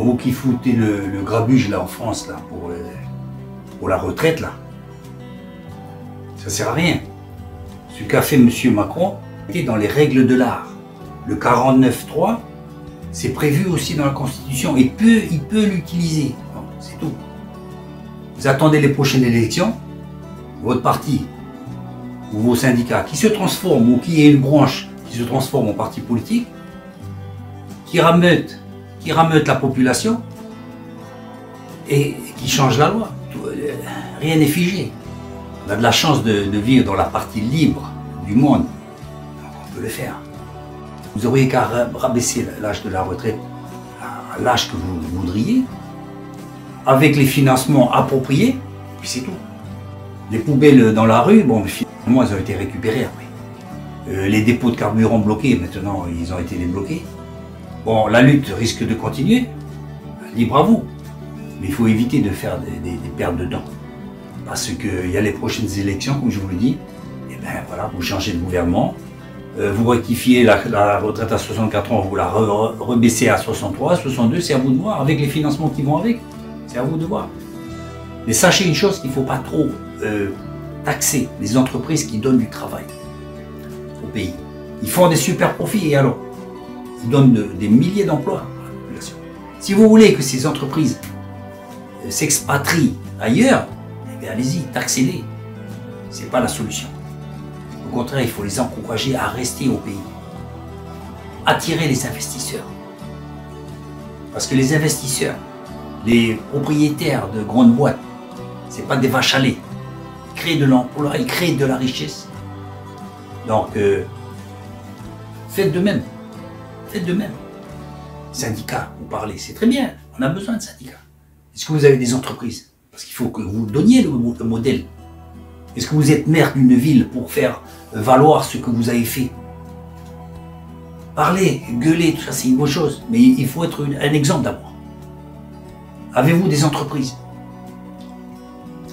Vous qui foutez le grabuge là en France là, pour la retraite là, ça sert à rien. Ce qu'a fait M. Macron était dans les règles de l'art. Le 49.3, c'est prévu aussi dans la Constitution. Il peut l'utiliser. C'est tout. Vous attendez les prochaines élections, votre parti ou vos syndicats qui se transforment ou qui est une branche qui se transforme en parti politique, qui rameute la population et qui change la loi. Rien n'est figé. On a de la chance de vivre dans la partie libre du monde. Donc on peut le faire. Vous auriez qu'à rabaisser l'âge de la retraite à l'âge que vous voudriez, avec les financements appropriés, puis c'est tout. Les poubelles dans la rue, bon, finalement, elles ont été récupérées après. Les dépôts de carburant bloqués, maintenant, ils ont été débloqués. Bon, la lutte risque de continuer, libre à vous. Mais il faut éviter de faire des pertes de dents. Parce qu'il y a les prochaines élections, comme je vous le dis, et bien voilà, vous changez de gouvernement, vous rectifiez la retraite à 64 ans, vous la rebaissez à 63, 62, c'est à vous de voir, avec les financements qui vont avec, c'est à vous de voir. Mais sachez une chose, qu'il ne faut pas trop taxer les entreprises qui donnent du travail au pays. Ils font des super profits et alors, ils donnent des milliers d'emplois à la population. Si vous voulez que ces entreprises s'expatrient ailleurs, eh bien allez-y, taxez-les. Ce n'est pas la solution. Au contraire, il faut les encourager à rester au pays. Attirer les investisseurs. Parce que les investisseurs, les propriétaires de grandes boîtes, ce n'est pas des vaches à lait. Ils créent de l'emploi, ils créent de la richesse. Donc, faites de même. Faites de même. Syndicats, vous parlez, c'est très bien. On a besoin de syndicats. Est-ce que vous avez des entreprises? Parce qu'il faut que vous donniez le modèle. Est-ce que vous êtes maire d'une ville pour faire valoir ce que vous avez fait? Parler, gueuler, tout ça, c'est une bonne chose. Mais il faut être un exemple d'abord. Avez-vous des entreprises?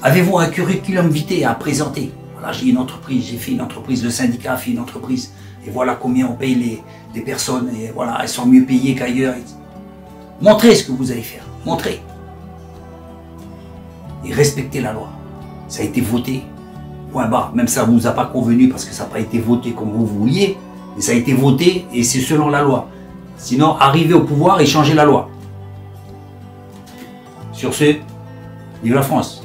Avez-vous un curriculum vitae à présenter? Voilà, j'ai une entreprise, j'ai fait une entreprise, le syndicat a fait une entreprise. Et voilà combien on paye les personnes. Et voilà, elles sont mieux payées qu'ailleurs. Montrez ce que vous allez faire. Montrez. Et respectez la loi. Ça a été voté. Point barre. Même ça ne vous a pas convenu parce que ça n'a pas été voté comme vous vouliez. Mais ça a été voté et c'est selon la loi. Sinon, arrivez au pouvoir et changez la loi. Sur ce, vive la France.